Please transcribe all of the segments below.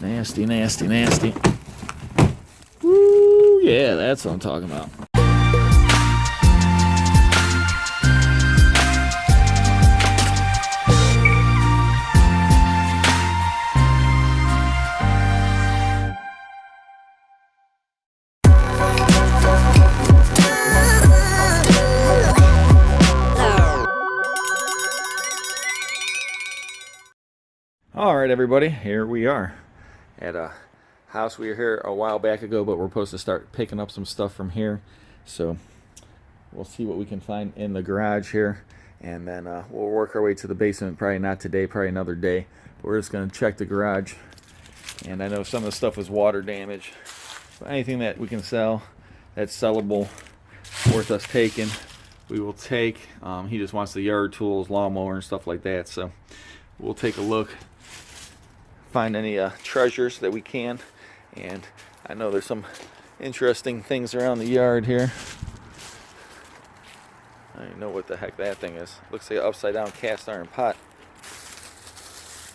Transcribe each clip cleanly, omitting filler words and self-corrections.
Nasty, nasty, nasty. Woo, yeah, that's what I'm talking about. All right, everybody, here we are at a house. We were here a while back ago, but we're supposed to start picking up some stuff from here. So we'll see what we can find in the garage here, and then we'll work our way to the basement. Probably not today, probably another day. But we're just going to check the garage. And I know some of the stuff was water damage. But anything that we can sell that's sellable, worth us taking, we will take. He just wants the yard tools, lawnmower, and stuff like that. So we'll take a look, find any treasures that we can. And I know there's some interesting things around the yard here. I don't know what the heck that thing is. Looks like an upside down cast iron pot.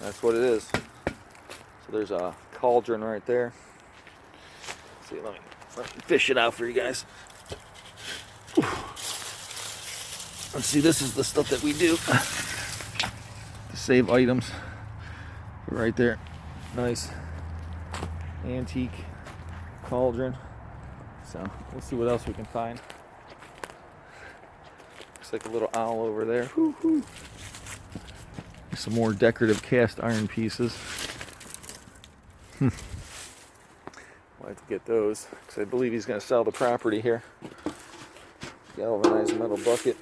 That's what it is. So there's a cauldron right there. Let's see, let me fish it out for you guys. Whew. Let's see, this is the stuff that we do to save items. Right there. Nice antique cauldron. So we'll see what else we can find. Looks like a little owl over there. Woo-hoo. Some more decorative cast iron pieces. We'll have to get those because I believe he's going to sell the property here. Galvanized metal bucket.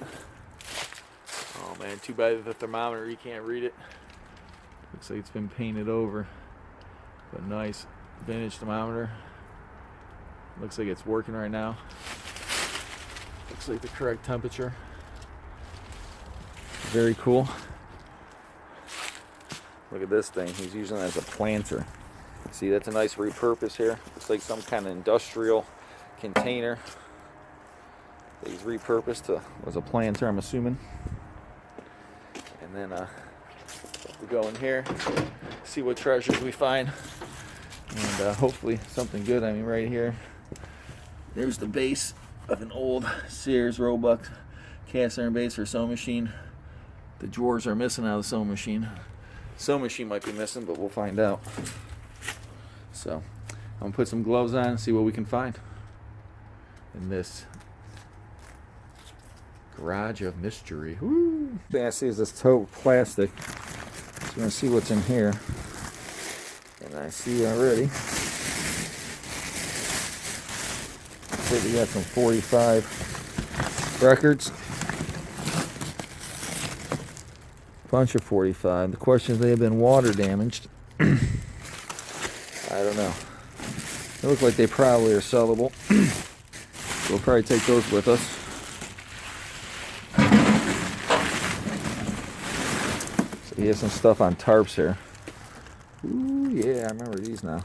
Oh man, too bad the thermometer, you can't read it. Looks like it's been painted over. But nice vintage thermometer. Looks like it's working right now. Looks like the correct temperature. Very cool. Look at this thing. He's using it as a planter. See, that's a nice repurpose here. Looks like some kind of industrial container that he's repurposed to was a planter, I'm assuming. And then we go in here, see what treasures we find, and hopefully something good. I mean, right here, there's the base of an old Sears Roebuck cast iron base or sewing machine. The drawers are missing out of the sewing machine. Sewing machine might be missing, but we'll find out. So I'm gonna put some gloves on and see what we can find in this garage of mystery. Woo! The thing I see is this tote plastic. So we're gonna see what's in here. And I see already that we got some 45 records. Bunch of 45. The question is, they have been water damaged. I don't know. They look like they probably are sellable. We'll probably take those with us. So he has some stuff on tarps here. Ooh, yeah, I remember these now.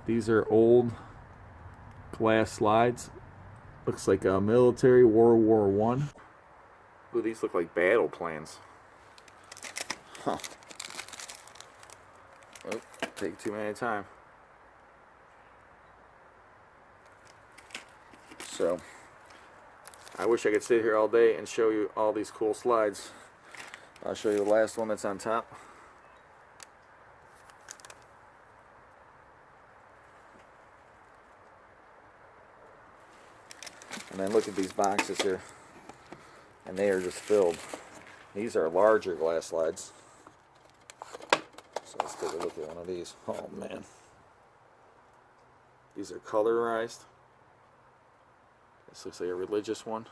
These are old glass slides. Looks like a military World War I. Ooh, these look like battle plans. Huh. Oh, take too many time. So, I wish I could sit here all day and show you all these cool slides. I'll show you the last one that's on top. And then look at these boxes here. And they are just filled. These are larger glass slides. So let's take a look at one of these. Oh man. These are colorized. This looks like a religious one.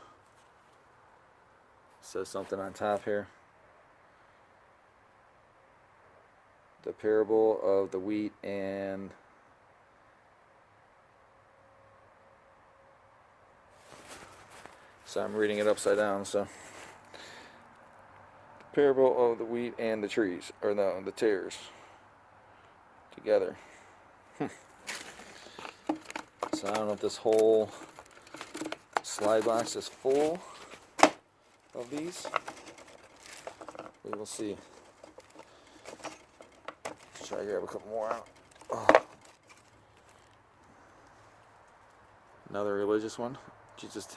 It says something on top here. The parable of the wheat and so I'm reading it upside down. So, parable of the wheat and the trees, or no, the tares together. So I don't know if this whole slide box is full of these. We will see. try to grab a couple more out. Oh. Another religious one. Jesus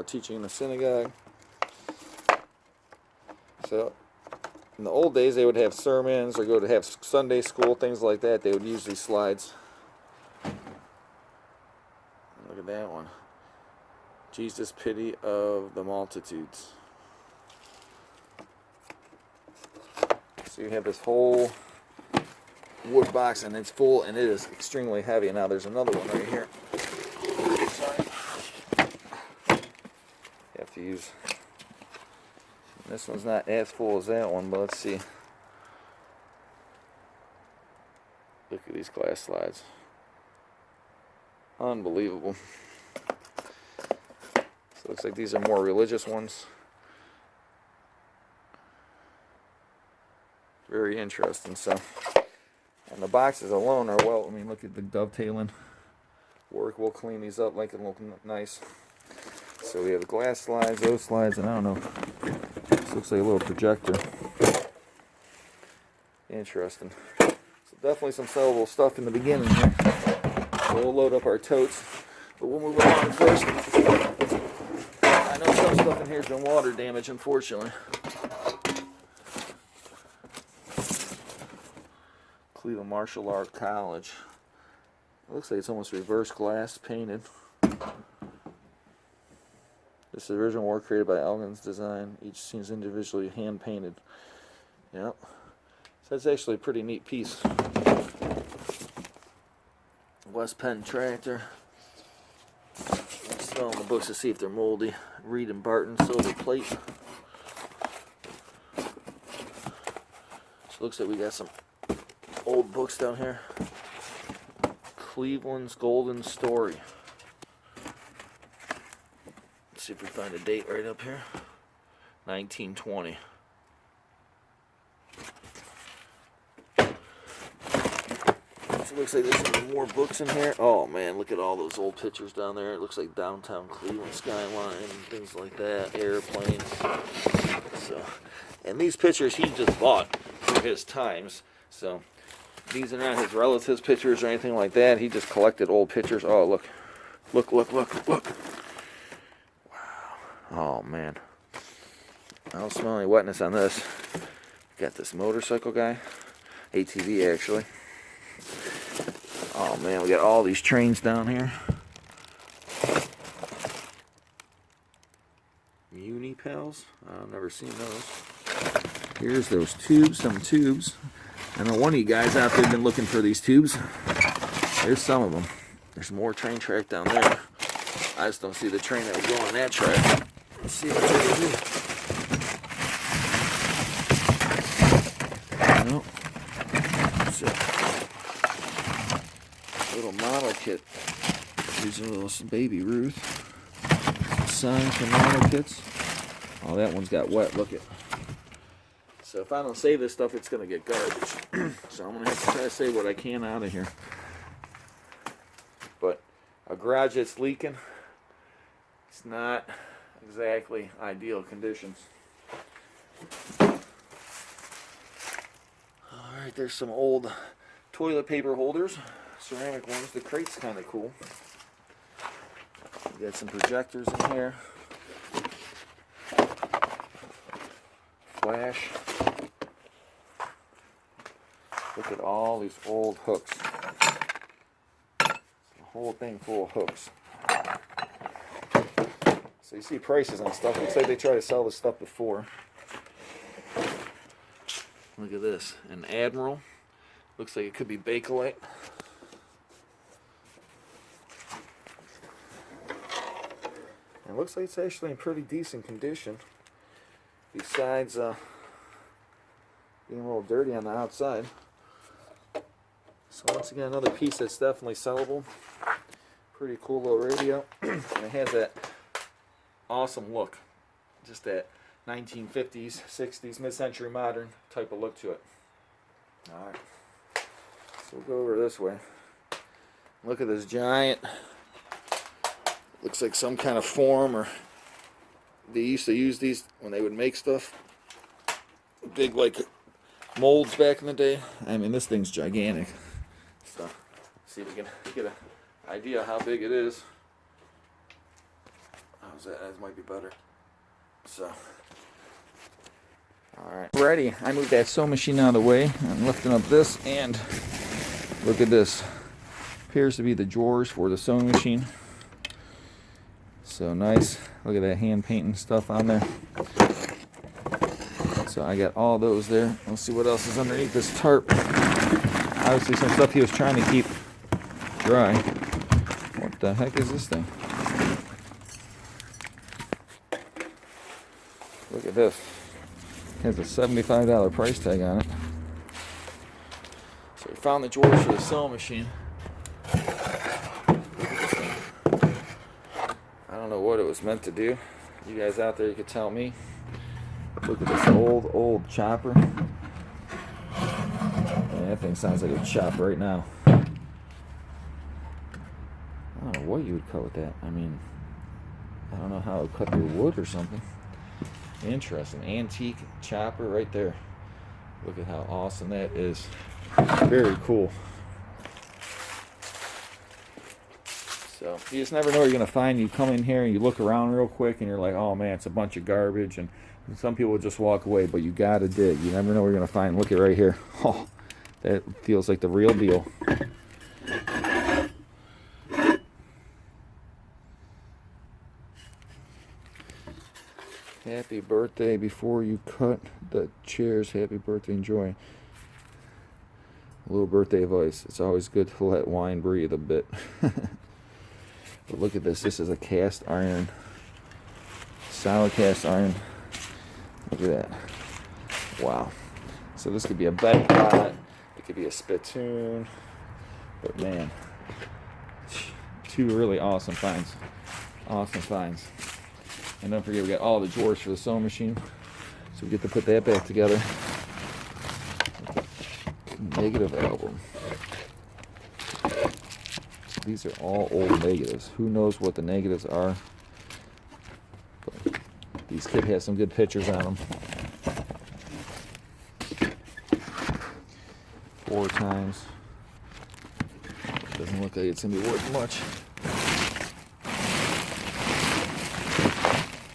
teaching in the synagogue. So, in the old days, they would have sermons or go to have Sunday school, things like that. They would use these slides. Look at that one. Jesus' pity of the multitudes. So you have this whole wood box, and it's full, and it is extremely heavy. Now there's another one right here. Sorry. You have to use. This one's not as full as that one, but let's see. Look at these glass slides. Unbelievable. So it looks like these are more religious ones. Very interesting. So, and the boxes alone are well. I mean, look at the dovetailing work. We'll clean these up, make it look nice. So we have the glass slides, those slides, and I don't know. This looks like a little projector. Interesting. So definitely some sellable stuff in the beginning here. So we'll load up our totes, but we'll move along first. I know some stuff in here has been water damage, unfortunately. Cleveland Martial Art College. It looks like it's almost reverse glass painted. This is the original work created by Elgin's design. Each scene is individually hand painted. Yep. So that's actually a pretty neat piece. West Penn tractor. Smell in the books to see if they're moldy. Reed and Barton silver plate. So it looks like we got some old books down here. Cleveland's Golden Story. Let's see if we find a date right up here. 1920. So it looks like there's some more books in here. Oh man, look at all those old pictures down there. It looks like downtown Cleveland skyline and things like that. Airplanes. So, and these pictures he just bought for his times. So these are not his relatives' pictures or anything like that. He just collected old pictures. Oh look. Look, look, look, look. Wow. Oh man. I don't smell any wetness on this. Got this motorcycle guy. ATV actually. Oh man, we got all these trains down here. Muni pals. I've never seen those. Here's those tubes, some tubes. I know one of you guys out there been looking for these tubes. There's some of them. There's more train track down there. I just don't see the train that would go on that track. Let's see what's over here. Nope. That's it. Little model kit. These are little baby Ruth. Signs for model kits. Oh, that one's got wet. Look at. So if I don't save this stuff, it's going to get garbage. So I'm going to have to try to save what I can out of here. But a garage that's leaking, it's not exactly ideal conditions. Alright, there's some old toilet paper holders. Ceramic ones. The crate's kind of cool. We got some projectors in here. Flash. Look at all these old hooks. The whole thing full of hooks. So you see prices on stuff. Looks like they try to sell this stuff before. Look at this. An Admiral. Looks like it could be Bakelite. And it looks like it's actually in pretty decent condition. Besides being a little dirty on the outside. So once again, another piece that's definitely sellable. Pretty cool little radio. And it has that awesome look. Just that 1950s, 60s, mid-century modern type of look to it. Alright. So we'll go over this way. Look at this giant. Looks like some kind of form, or they used to use these when they would make stuff. Big, like molds back in the day. I mean, this thing's gigantic. So, see if we can get an idea how big it is. How's that? That might be better. So, alright. Ready. I moved that sewing machine out of the way. I'm lifting up this, and look at this. Appears to be the drawers for the sewing machine. So nice. Look at that hand painting stuff on there. So I got all those there. Let's see what else is underneath this tarp. Obviously some stuff he was trying to keep dry. What the heck is this thing? Look at this. It has a $75 price tag on it. So we found the drawers for the sewing machine. I don't know what it was meant to do. You guys out there, you could tell me. Look at this old chopper. Man, that thing sounds like a chop right now. I don't know what you would cut with that. I mean, I don't know how it would cut through wood or something. Interesting. Antique chopper right there. Look at how awesome that is. Very cool. So you just never know what you're going to find. You come in here and you look around real quick and you're like, oh man, it's a bunch of garbage. And some people will just walk away, but you got to dig. You never know what you're going to find. Look at right here. Oh, that feels like the real deal. Happy birthday before you cut the chairs. Happy birthday, enjoy. A little birthday advice. It's always good to let wine breathe a bit. But look at this. This is a cast iron. Solid cast iron. Look at that. Wow. So this could be a bed pot. It could be a spittoon. But man, two really awesome finds. Awesome finds. And don't forget, we got all the drawers for the sewing machine. So we get to put that back together. Negative album. These are all old negatives. Who knows what the negatives are? But these could have some good pictures on them. 4 times. Doesn't look like it's going to be worth much.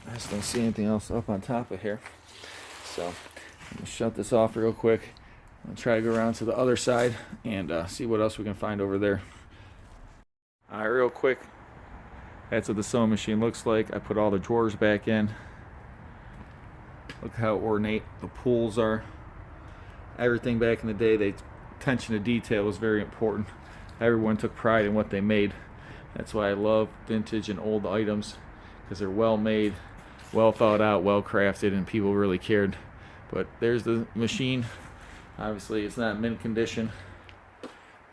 I just don't see anything else up on top of here. So I'm going to shut this off real quick. I'm going to try to go around to the other side and see what else we can find over there. Alright, real quick. That's what the sewing machine looks like. I put all the drawers back in. Look how ornate the pulls are. Everything back in the day, attention to detail was very important. Everyone took pride in what they made. That's why I love vintage and old items, because they're well made, well thought out, well crafted, and people really cared. But there's the machine. Obviously it's not mint condition,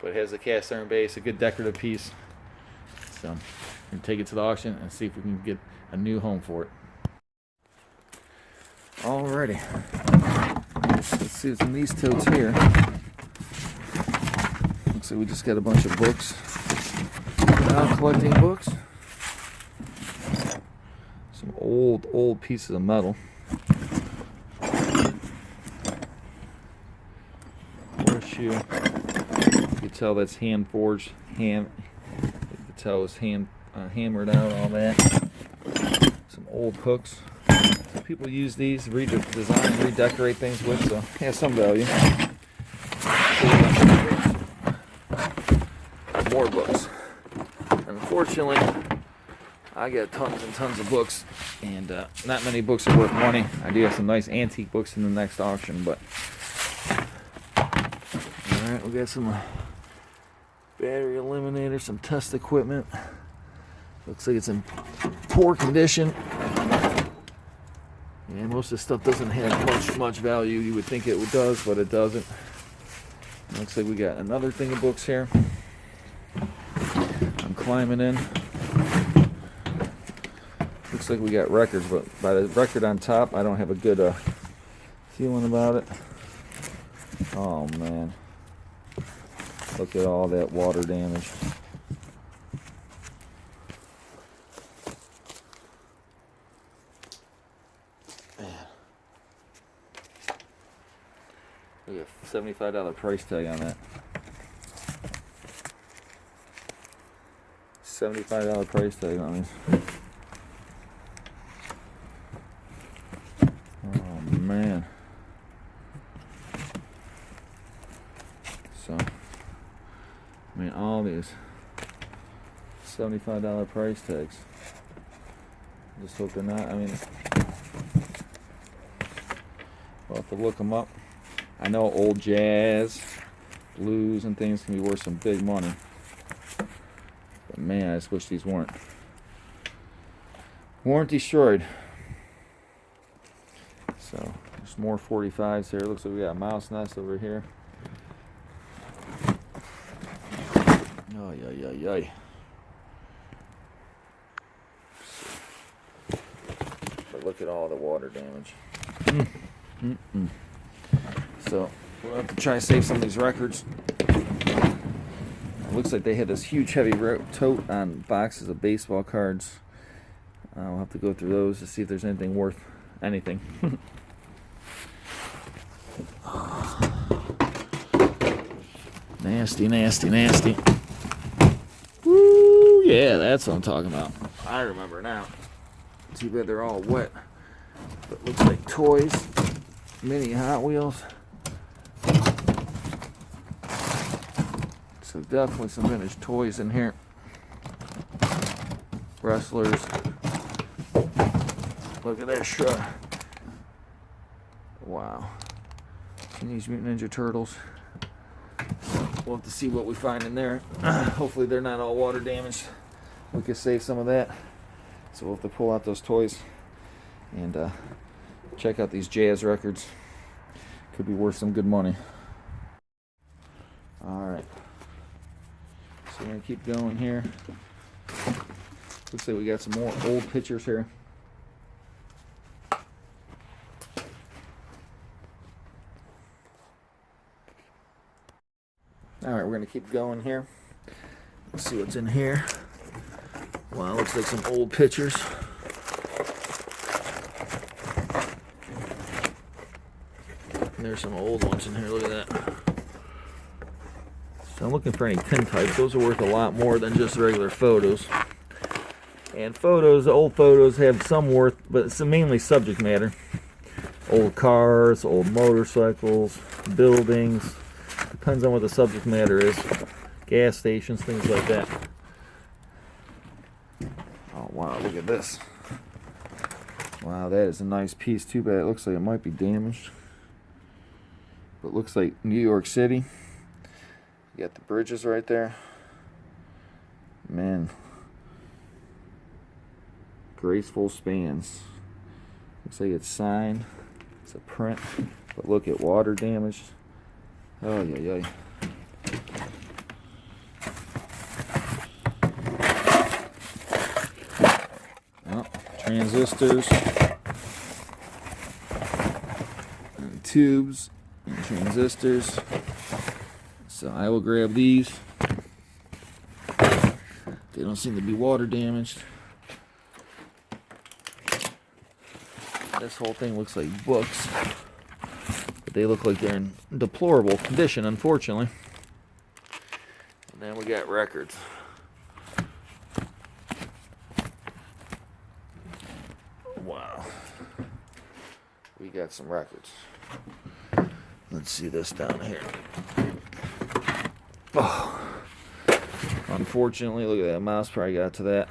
but it has a cast iron base, a good decorative piece. So we're going to take it to the auction and see if we can get a new home for it. Alrighty. Let's see what's in these totes here. Looks like we just got a bunch of books. Now collecting books. Some old pieces of metal. Horseshoe. You can tell that's hand forged. You can tell it's hammered out, all that. Some old hooks. People use these to design, redecorate things with, so it has some value. More books. Unfortunately, I got tons and tons of books, and not many books are worth money. I do have some nice antique books in the next auction, but alright, we got some battery eliminator, some test equipment. Looks like it's in poor condition. And most of this stuff doesn't have much value. You would think it does, but it doesn't. Looks like we got another thing of books here. I'm climbing in. Looks like we got records, but by the record on top, I don't have a good feeling about it. Oh man. Look at all that water damage. Look at a $75 price tag on that. $75 price tag on these. Oh man. So, I mean, all these $75 price tags. Just hope they're not. I mean, we'll have to look them up. I know old jazz, blues, and things can be worth some big money. But man, I just wish these weren't destroyed. So there's more 45s here. Looks like we got a mouse nest over here. Oh yeah. But look at all the water damage. So we'll have to try to save some of these records. It looks like they had this huge heavy tote on boxes of baseball cards. We'll have to go through those to see if there's anything worth anything. Nasty. Woo, yeah, that's what I'm talking about. I remember now. Too bad they're all wet. But looks like toys, mini Hot Wheels. So definitely some vintage toys in here. Wrestlers. Look at that shot. Wow. Teenage Mutant Ninja Turtles. We'll have to see what we find in there. Hopefully they're not all water damaged. We could save some of that. So we'll have to pull out those toys and check out these jazz records. Could be worth some good money. Alright. So we're going to keep going here. Looks like we got some more old pictures here. Alright, we're going to keep going here. Let's see what's in here. Wow, looks like some old pictures. There's some old ones in here, look at that. So I'm looking for any tintypes. Those are worth a lot more than just regular photos. And photos, old photos have some worth, but it's mainly subject matter. Old cars, old motorcycles, buildings. Depends on what the subject matter is. Gas stations, things like that. Oh wow, look at this. Wow, that is a nice piece. Too bad it looks like it might be damaged. But it looks like New York City. You got the bridges right there. Man. Graceful spans. Looks like it's signed. It's a print. But look at water damage. Oh yeah. Oh, transistors and tubes and transistors. So I will grab these. They don't seem to be water damaged. This whole thing looks like books. They look like they're in deplorable condition, unfortunately. And then we got records. Wow. We got some records. Let's see this down here. Oh. Unfortunately, look at that. Mouse probably got to that.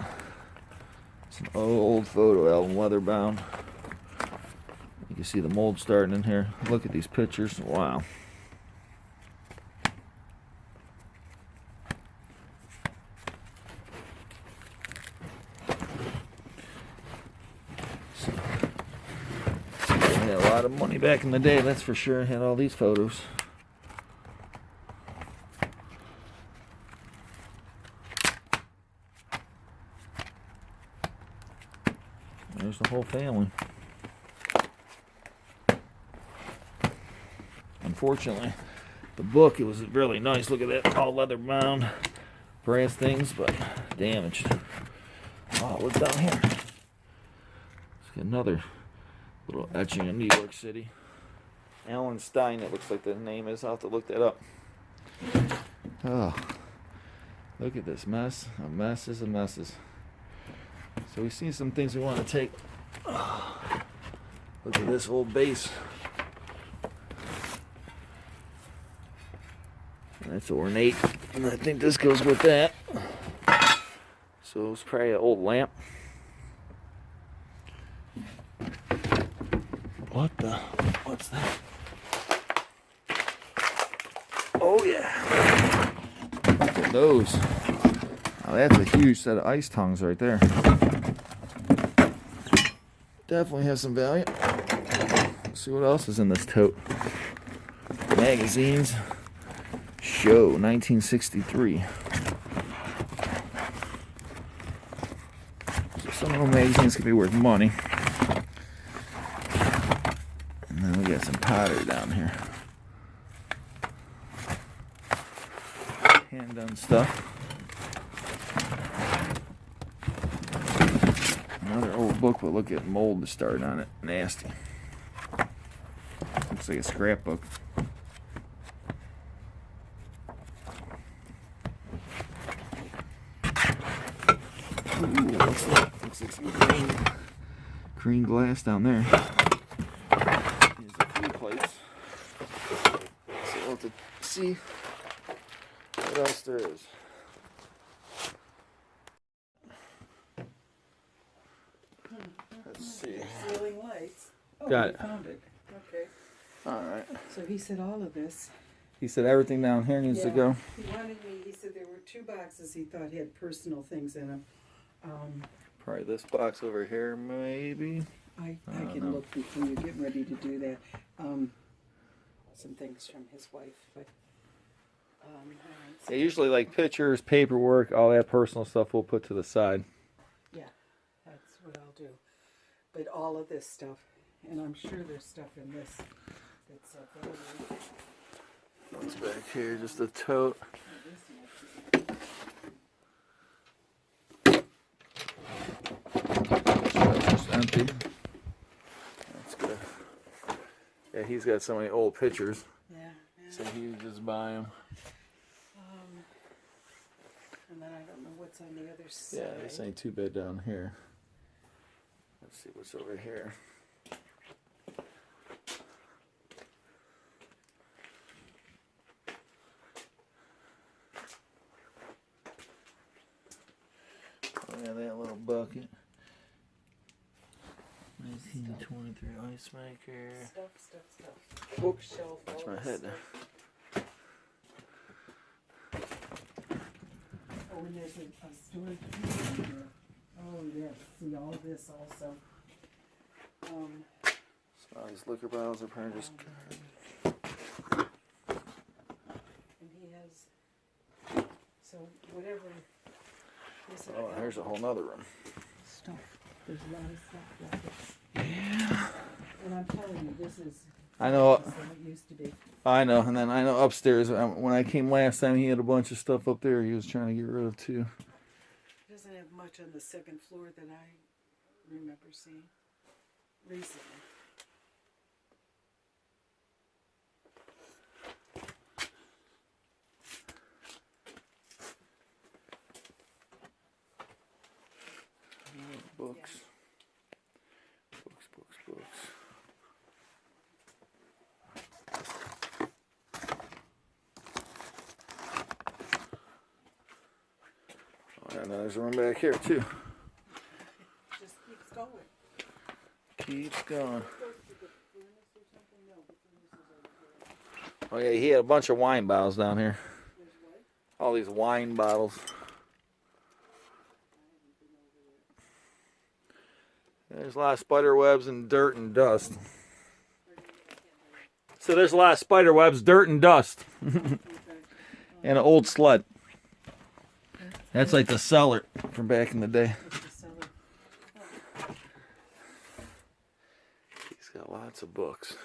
It's an old photo album, leather bound. You can see the mold starting in here. Look at these pictures. Wow. So, they had a lot of money back in the day, that's for sure. Had all these photos. There's the whole family. Unfortunately, the book, it was really nice. Look at that, all leather bound, brass things, but damaged. Oh, look down here. Let's get another little etching of New York City. Alan Stein, it looks like the name is. I'll have to look that up. Oh, look at this mess. A mess is a messes. So we've seen some things we want to take. Oh, look at this old base. That's ornate. And I think this goes with that. So it's probably an old lamp. What's that? Oh yeah. Look at those. Oh, that's a huge set of ice tongs right there. Definitely has some value. Let's see what else is in this tote. Magazines. Show 1963. So some of the magazines could be worth money. And then we got some Hoarder down here. Hand done stuff. Another old book, but look at mold to start on it. Nasty. Looks like a scrapbook. Ooh, what's that? Looks like some green glass down there. Here's a few plates. So we'll have to see what else there is. Let's see. Ceiling lights. Oh, Got it. Found it. Okay. Alright. So he said all of this. He said everything down here needs to go. He wanted me, he said there were 2 boxes he thought had personal things in them. Probably this box over here, maybe. I can look before you get ready to do that. Some things from his wife, but all right, so Yeah, usually like pictures, paperwork, all that personal stuff we'll put to the side. yeah, that's what I'll do. But all of this stuff, and I'm sure there's stuff in this that's available. What's back here? Just a tote. Just empty. That's good. Yeah, he's got so many old pictures. Yeah. So he would just buy them. And then I don't know what's on the other side. Yeah, this ain't too bad down here. Let's see what's over here. Oh yeah, that little bucket. 1923 ice maker. Stuff. Oops, Bookshelf. that's all my this head stuff. there. Oh, and there's a storage unit here. Oh, yes. See all this also. So all these liquor bottles are probably just. And he has. So whatever. Oh, there's a whole nother room. Stuff. There's a lot of stuff like this. Yeah. And I'm telling you, this is. I know. This than it used to be. I know, and then I know upstairs, when I came last time, he had a bunch of stuff up there he was trying to get rid of too. He doesn't have much on the 2nd floor that I remember seeing recently. Books. Yeah. Books. Oh, and there's a room back here too. Just keeps going. Keeps going. Oh yeah, he had a bunch of wine bottles down here. All these wine bottles. There's a lot of spider webs and dirt and dust. So there's a lot of spider webs, dirt and dust. And an old sled. That's like the cellar from back in the day. He's got lots of books.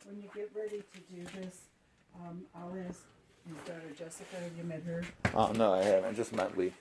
When you get ready to do this, I'll ask his daughter Jessica. Have you met her? Oh no, I haven't. I just met Lee.